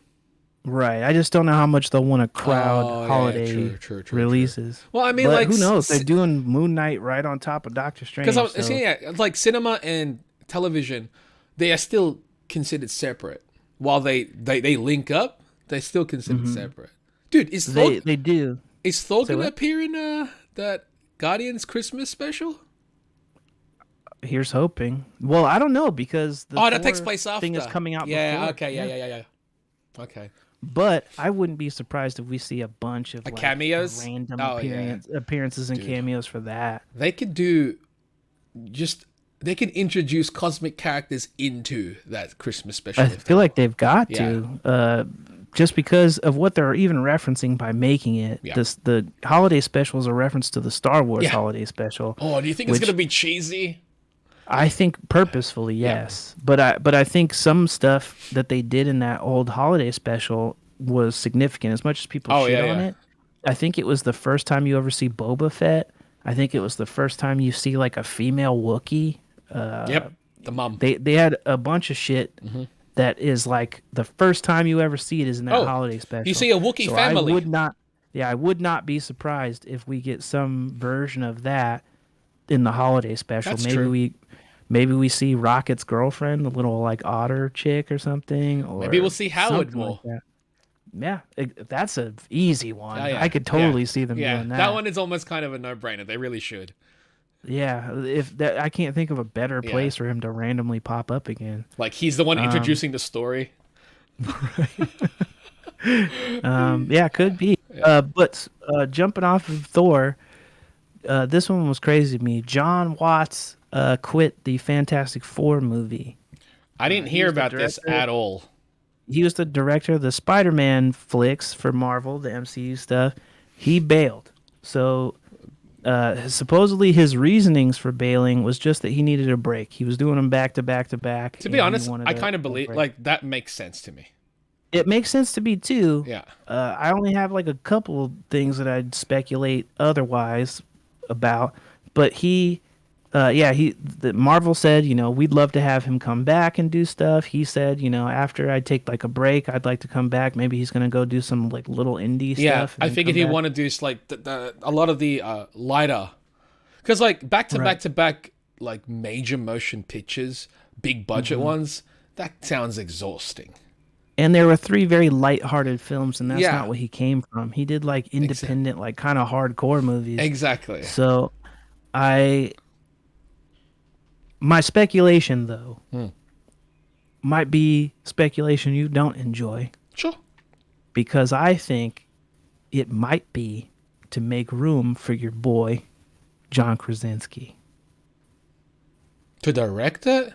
Right. I just don't know how much they'll want to crowd Oh, yeah, holiday true. releases. Well, I mean, But like, who knows? They're doing Moonknight right on top of Doctor Strange. because I was So saying, yeah, like cinema and television, they are still considered separate. While they link up, they're still considered separate. Dude, they do. is Thor Say gonna what? appear in that Guardians Christmas special? Here's hoping. Well, I don't know because the That takes Thor place after. thing is coming out Yeah, before. okay, yeah. Okay. But I wouldn't be surprised if we see a bunch of like, cameos? random Oh, yeah. appearances and Dude. cameos for that. They could introduce cosmic characters into that Christmas special. I feel like they've got Yeah. to, just because of what they're even referencing by making it. Yeah. The holiday special is a reference to the Star Wars Yeah. holiday special. Oh, do you think it's which- gonna be cheesy? I think purposefully, yes. But I think some stuff that they did in that old holiday special was significant. As much as people Oh, shit yeah, on yeah. it, I think it was the first time you ever see Boba Fett. I think it was the first time you see like a female Wookiee. Yep, the mum. They had a bunch of shit that is like the first time you ever see it is in that Oh, holiday special. you see a Wookiee So family. I would not be surprised if we get some version of that in the holiday special. That's true. Maybe we see Rocket's girlfriend, the little like otter chick or something. Or Maybe we'll see Howard something more. like that. Yeah, that's an easy one. Oh, yeah. I could totally Yeah. see them Yeah, doing that. that one is almost kind of a no-brainer. They really should. Yeah, if that I can't think of a better Yeah. place for him to randomly pop up again. Like he's the one introducing the story. Yeah, could be. But jumping off of Thor, this one was crazy to me. John Watts quit the Fantastic Four movie. I didn't hear was the about this director. at all. He was the director of the Spider-Man flicks for Marvel, the MCU stuff. He bailed. So supposedly his reasonings for bailing was just that he needed a break. He was doing them back to back to back. To be honest, I kind of believe like that makes sense to me. It makes sense to me too. Yeah. I only have like a couple of things that I'd speculate otherwise about, but Marvel said, we'd love to have him come back and do stuff. He said, after I take like a break, I'd like to come back. Maybe he's gonna go do some like little indie stuff. and I then figured come he back. wanted to do like a lot of the lighter, because like back to back like major motion pictures, big budget ones. That sounds exhausting. And there were 3 very light-hearted films, and that's Yeah. not what he came from. He did like independent, like kind of hardcore movies. Exactly. So, my speculation though might be speculation you don't enjoy, Sure. because I think it might be to make room for your boy John Krasinski. To direct it?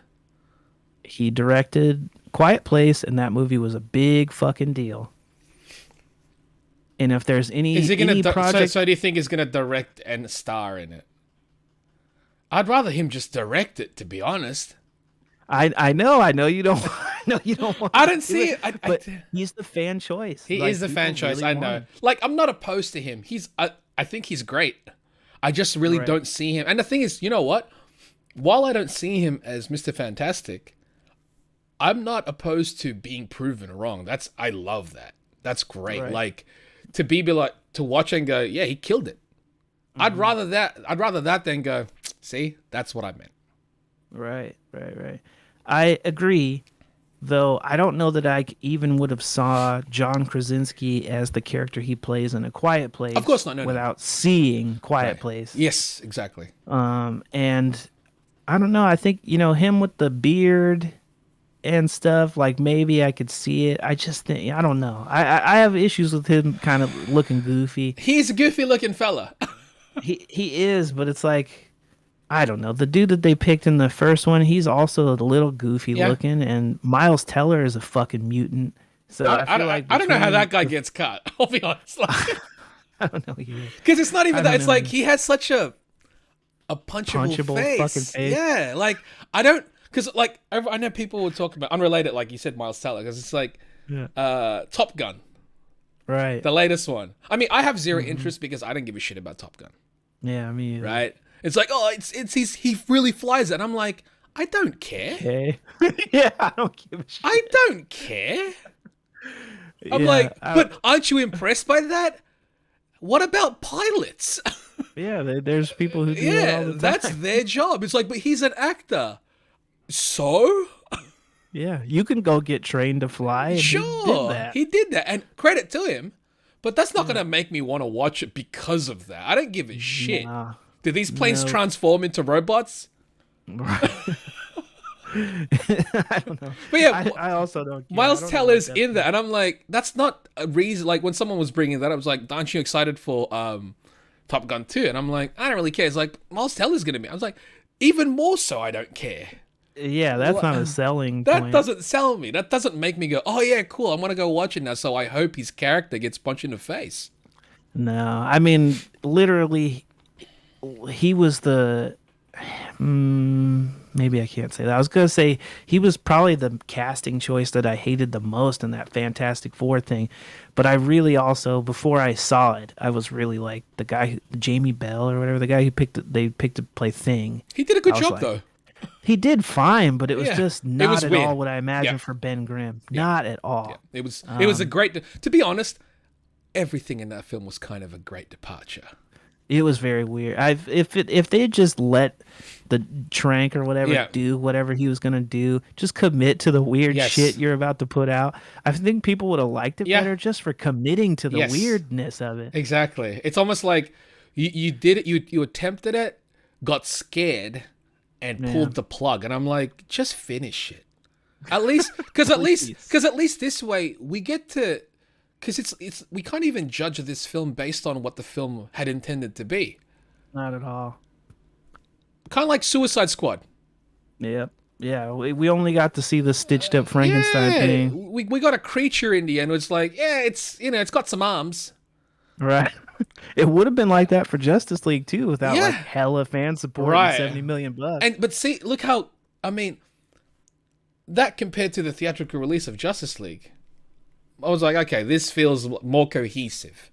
He directed Quiet Place, and that movie was a big fucking deal. And if there's any Is he gonna project, so do you think he's gonna direct and star in it? I'd rather him just direct it, to be honest. I know you don't I know you don't want I to don't do see it. but he's the fan choice. He Like, is the people fan choice. really I know. want him. Like, I'm not opposed to him. I think he's great. I just really Right. don't see him. And the thing is, you know what? While I don't see him as Mr. Fantastic, I'm not opposed to being proven wrong. I love that. That's great. Right. Like to watch and go, yeah, he killed it. I'd rather that than go, see, that's what I meant. Right. I agree, though I don't know that I even would have saw John Krasinski as the character he plays in A Quiet Place. Of course not, no. Without seeing Quiet Right. Place. Yes, exactly. And I don't know. I think him with the beard and stuff. Like maybe I could see it. I just think I don't know. I have issues with him kind of looking goofy. He's a goofy looking fella. He is, but it's like I don't know. The dude that they picked in the first one, he's also a little goofy Yeah. looking, and Miles Teller is a fucking mutant. So I feel like I don't know how between- that guy gets cut. I'll be honest. I don't know either. Because it's not even I that. don't It's know. like he has such a punchable face. fucking face. Yeah, like I don't because like I know people would talk about unrelated, like you said, Miles Teller, because it's like Top Gun, Right. the latest one. I mean, I have 0 interest because I don't give a shit about Top Gun. Yeah, me either. Right? It's like he really flies it. And I'm like, I don't care. Okay. Yeah, I don't give a shit. I don't care. I'm Yeah, like, but aren't you impressed by that? What about pilots? yeah, there's people who do that all Yeah, the time. that's their job. It's like, but he's an actor. So? Yeah, you can go get trained to fly, and he did Sure, that. he did that, and credit to him. But that's not going to make me want to watch it because of that. I don't give a shit. Nah, Do these planes no. transform into robots? Right. I don't know. But yeah, I also don't. Care. Miles I don't know Teller's what in there, and I'm like, that's not a reason. Like when someone was bringing that up, I was like, aren't you excited for Top Gun 2? And I'm like, I don't really care. It's like, Miles Teller's going to be. I was like, even more so, I don't care. Yeah, that's not a selling That point. doesn't sell me. That doesn't make me go, oh yeah, cool, I'm going to go watch it now. So I hope his character gets punched in the face. No, I mean, literally, he was the. Maybe I can't say that. I was gonna say he was probably the casting choice that I hated the most in that Fantastic Four thing, but I really also, before I saw it, I was really like the guy, Jamie Bell or whatever, the guy who they picked to play Thing. He did a good I was job like, though. He did fine, but it was Yeah, just it not was at weird. all what I imagined Yeah. for Ben Grimm. Not at all. Yeah, it was a great. To be honest, everything in that film was kind of a great departure. It was very weird. If they had just let the Trank or whatever do whatever he was gonna do, just commit to the weird Yes. shit you're about to put out, I think people would have liked it better just for committing to the Yes. weirdness of it. Exactly. It's almost like you did it. You attempted it, got scared, and pulled the plug. And I'm like, just finish it. At least, because at least this way we get to. Because it's we can't even judge this film based on what the film had intended to be. Not at all. Kind of like Suicide Squad. Yep. Yeah, we only got to see the stitched up Frankenstein thing. We got a creature in the end. It's like, yeah, it's it's got some arms. Right. It would have been like that for Justice League too, without like hella fan support and $70 million. But see, look how that compared to the theatrical release of Justice League, I was like, okay, this feels more cohesive.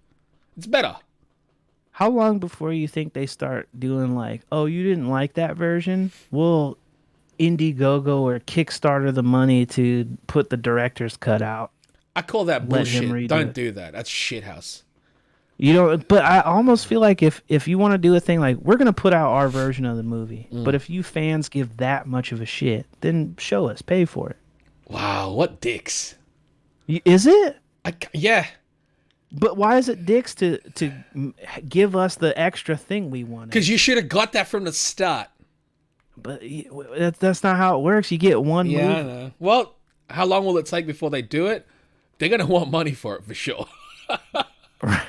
It's better. How long before you think they start doing like, oh, you didn't like that version? We'll Indiegogo or Kickstarter the money to put the director's cut out. I call that Let him bullshit. redo Don't it. do that. That's shithouse. You know, but I almost feel like if you want to do a thing like, we're going to put out our version of the movie, but if you fans give that much of a shit, then show us, pay for it. Wow, what dicks. Is it? Yeah. But why is it dicks to give us the extra thing we wanted? Because you should have got that from the start. But that's not how it works. You get one movie. I know. Well, how long will it take before they do it? They're going to want money for it for sure. Right.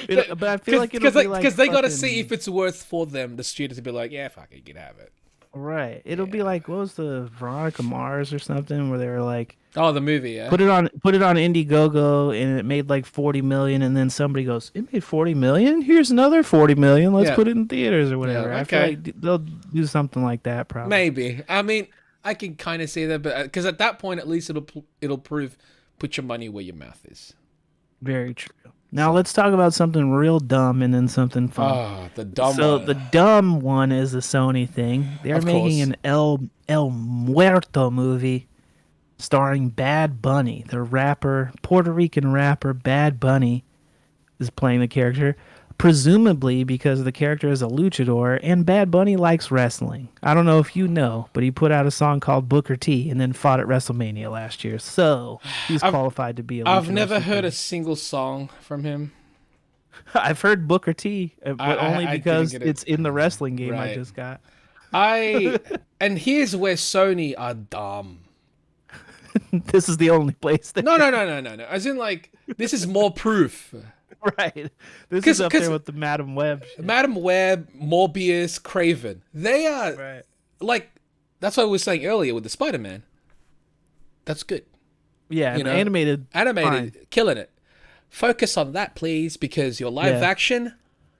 But I feel like it'll be like because they got to see if it's worth for them, the studio, to be like, yeah, fuck it, you can have it. Right. It'll be like, what was the Veronica Mars or something where they were like, oh, the movie, yeah. put it on Indiegogo and it made like 40 million, and then somebody goes, it made 40 million? Here's another 40 million. Let's put it in theaters or whatever. Yeah, I feel like they'll do something like that probably. Maybe. I mean, I can kind of see that, but because at that point, at least it'll prove, put your money where your mouth is. Very true. Now let's talk about something real dumb and then something fun. Oh, the dumb So one. the dumb one is the Sony thing. They're Of making course. an El Muerto movie starring Bad Bunny. The rapper, Puerto Rican rapper Bad Bunny is playing the character, presumably because the character is a luchador and Bad Bunny likes wrestling. I don't know if you know, but he put out a song called Booker T and then fought at WrestleMania last year. So he's qualified to be a luchador. I've never heard a single song from him. I've heard Booker T, but only I because didn't get it. it's in the wrestling game I Right. just got. And here's where Sony are dumb. This is the only place that... No. As in, like, this is more proof. Right. This is up there with the Madam Web shit. Madam Web, Morbius, Craven. They are, like, that's what I was saying earlier with the Spider-Man. That's good. Yeah, You know, animated, fine. killing it. Focus on that, please, because your live action,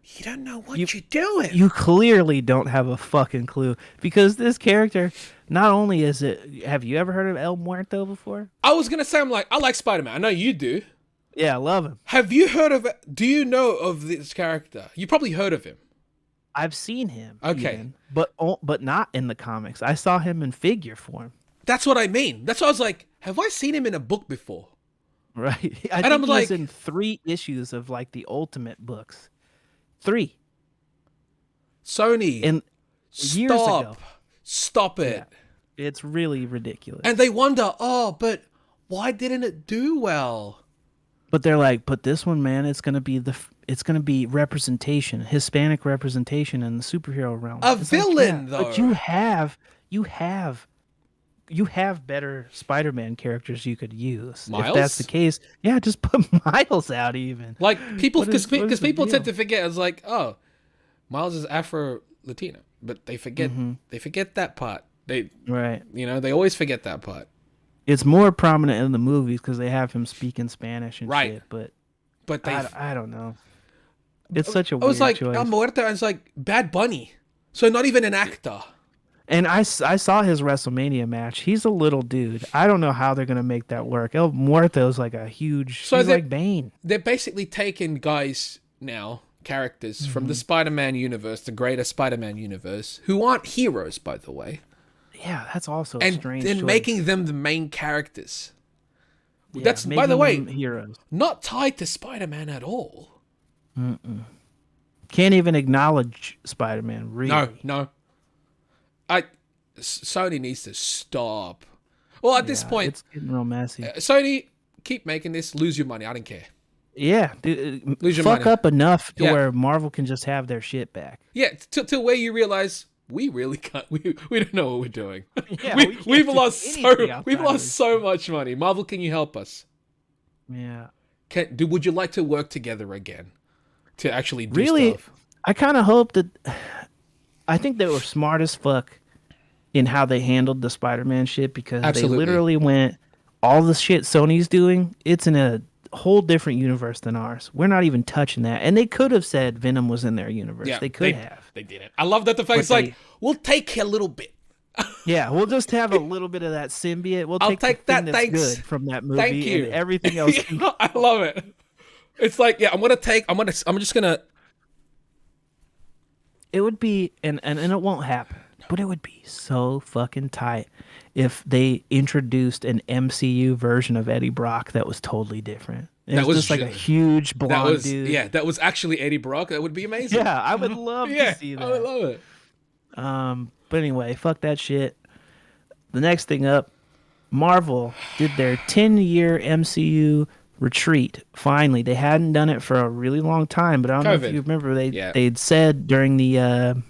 you don't know what you're doing. You clearly don't have a fucking clue, because this character, not only is it... Have you ever heard of El Muerto before? I was going to say, I like Spider-Man. I know you do. Yeah, I love him. Have you heard of... Do you know of this character? You probably heard of him. I've seen him. Okay. Even, but not in the comics. I saw him in figure form. That's what I mean. That's why I was like, have I seen him in a book before? Right. I And think I'm he was like, in 3 issues of like the Ultimate books. 3. Sony, And years ago. stop Yeah. it. It's really ridiculous. And they wonder, oh, but why didn't it do well? But they're like, but this one, man, it's gonna be representation, Hispanic representation in the superhero realm. A It's like, villain, yeah, but though. you have better Spider-Man characters you could use. If Miles? that's the case, yeah, just put Miles out even. Like people, What is because the people tend deal? to forget. It's like, oh, Miles is Afro-Latino, but they forget that part. They, Right. they always forget that part. It's more prominent in the movies because they have him speaking Spanish and Right. shit. But But they, I don't know. It's such a I was weird like, choice. El Muerto, and it's like Bad Bunny, so not even an actor. And I saw his WrestleMania match. He's a little dude. I don't know how they're gonna make that work. El Muerto's like a huge. So he's they- like Bane. They're basically taking guys now, characters from the Spider-Man universe, the greater Spider-Man universe, who aren't heroes, by the way, Yeah, that's also a and strange then choice. making them the main characters. Yeah, That's, by making the way, them heroes. not tied to Spider-Man at all. Can't even acknowledge Spider-Man. Really? No. Sony needs to stop. Well, at this Yeah, point, it's getting real messy. Sony, keep making this. Lose your money. I don't care. Yeah, dude, Lose your fuck money. up enough to Yeah. where Marvel can just have their shit back. Yeah, till where you realize we really can't. We don't know what we're doing. Yeah, we, we can't we've do lost anything outside we've of lost this so much money. Marvel, can you help us? Yeah. Would you like to work together again to actually do Really, stuff? I kind of hope that. I think they were smart as fuck in how they handled the Spider-Man shit because Absolutely. they literally went, all the shit Sony's doing, it's in a whole different universe than ours. We're not even touching that. And they could have said Venom was in their universe. Yeah, they could have. They did it. I love that the fact it's But like we'll take a little bit. Yeah, we'll just have a little bit of that symbiote. We'll I'll take take the thing that, that's thanks. good from that movie Thank you. and everything else. I love it. It's like, yeah, I'm just gonna. It would be, and it won't happen, but it would be so fucking tight if they introduced an MCU version of Eddie Brock that was totally different. It That was was just like a ju- huge That blonde was dude. that was actually Eddie Brock. That would be amazing. Yeah, I would love Yeah, to see I would that. love it. But anyway, fuck that shit. The next thing up, Marvel did their 10-year MCU retreat. Finally, they hadn't done it for a really long time, but I don't know COVID. if you remember Yeah. they'd said during the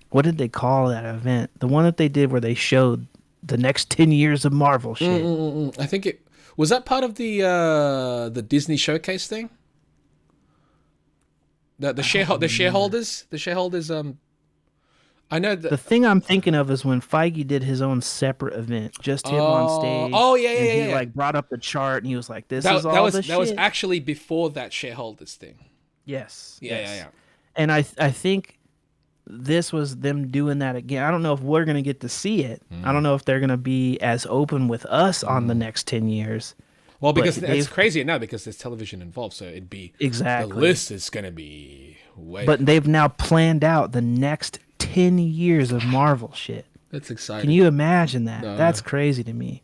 what did they call that event? The one that they did where they showed the next 10 years of Marvel shit. I think it was that part of the Disney showcase thing. The shareholders. I know that. The thing I'm thinking of is when Feige did his own separate event, just him on stage. Oh, yeah, and yeah. He like brought up the chart and he was like, "This That is all was the that was shit." actually before that shareholders thing. Yes. Yeah, yes. yeah. And I think this was them doing that again. I don't know if we're gonna get to see it. I don't know if they're gonna be as open with us on the next 10 years. Well, because But it's they've- crazy now because there's television involved, so it'd be Exactly. the list is gonna be way. But they've now planned out the next 10 years of Marvel shit. that's exciting. Can you imagine that? No. That's crazy to me.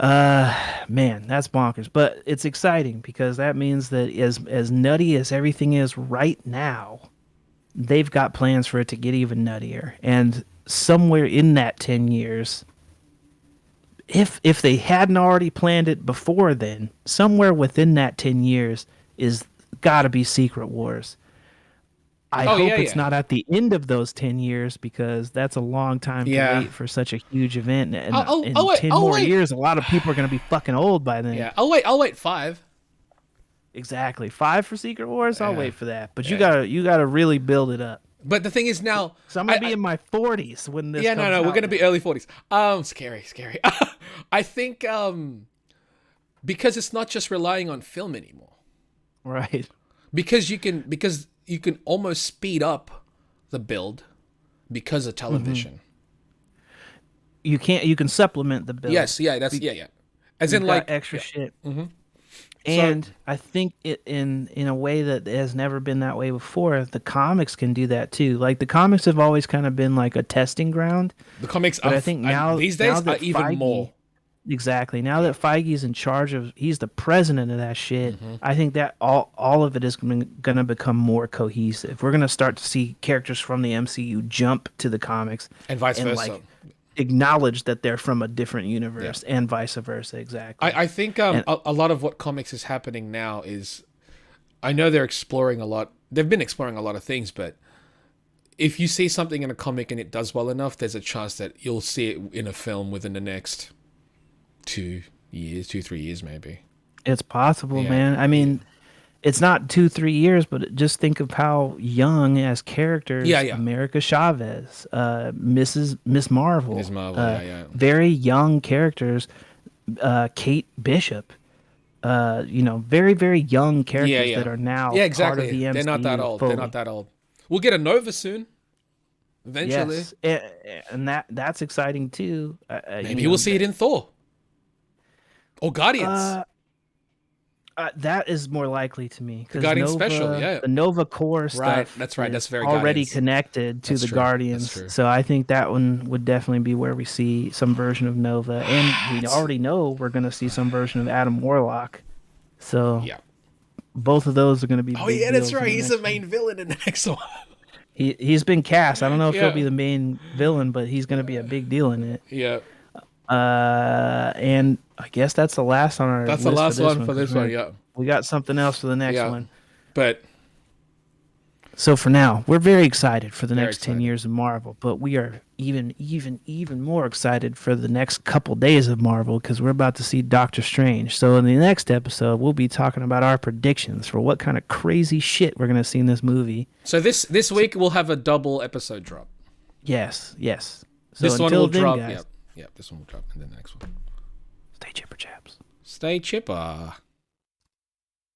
Man, that's bonkers. But it's exciting because that means that as nutty as everything is right now, they've got plans for it to get even nuttier. And somewhere in that 10 years, if they hadn't already planned it before then, somewhere within that 10 years is got to be Secret Wars. I hope it's not at the end of those 10 years because that's a long time to Yeah. wait for such a huge event. And in I'll wait, 10 I'll more wait. years, a lot of people are going to be fucking old by then. Yeah, I'll wait 5. Exactly. 5 for Secret Wars? I'll Yeah. wait for that. But Yeah. you gotta really build it up. But the thing is now, So I'm going to be in my 40s when this yeah, comes no, we're out gonna be now. early 40s. Scary. I think because it's not just relying on film anymore. Right. Because you can almost speed up the build because of television. You can supplement the build. Yes, yeah, yeah. As You've in got like extra shit. Mm-hmm. And I think it in a way that has never been that way before, the comics can do that too. Like the comics have always kind of been like a testing ground. the comics But are, I think now these days now that are even Feige- more. Exactly. Now that Feige's in charge of, he's the president of that shit. I think that all of it is going to become more cohesive. We're going to start to see characters from the MCU jump to the comics And vice versa. like acknowledge that they're from a different universe and vice versa. Exactly. I think a lot of what comics is happening now is, I know they're exploring a lot. They've been exploring a lot of things, but if you see something in a comic and it does well enough, there's a chance that you'll see it in a film within the next 3 years maybe. It's possible, man. I mean, it's not 2-3 years, but just think of how young as characters. America Chavez, Miss Marvel, very young characters. Kate Bishop, very very young characters that are now part of the MCU. They're not that old. fully. They're not that old. We'll get a Nova soon. Eventually, yes, and that's exciting too. Maybe we'll see it in Thor. Or Guardians. That is more likely to me. The Guardians special, The Nova Corps stuff. Right, that's right. That's very already Guardians. Connected to That's the true. Guardians. That's true. So I think that one would definitely be where we see some version of Nova. And we already know we're going to see some version of Adam Warlock. So both of those are going to be big that's deals right. in the He's next the main villain in the next one. He's been cast. I don't know if he'll be the main villain, but he's going to be a big deal in it. Yeah. And I guess that's the last on our That's list the last one for 'cause this one, yeah. We got something else for the next one. But So for now, we're very excited for the next 10 excited. years of Marvel, but we are even more excited for the next couple days of Marvel because we're about to see Doctor Strange. So in the next episode, we'll be talking about our predictions for what kind of crazy shit we're going to see in this movie. so this week we'll have a double episode drop. Yes. So This one until will then, drop. Guys, Yep. This one will drop, and then the next one. stay chipper chaps. Stay chipper.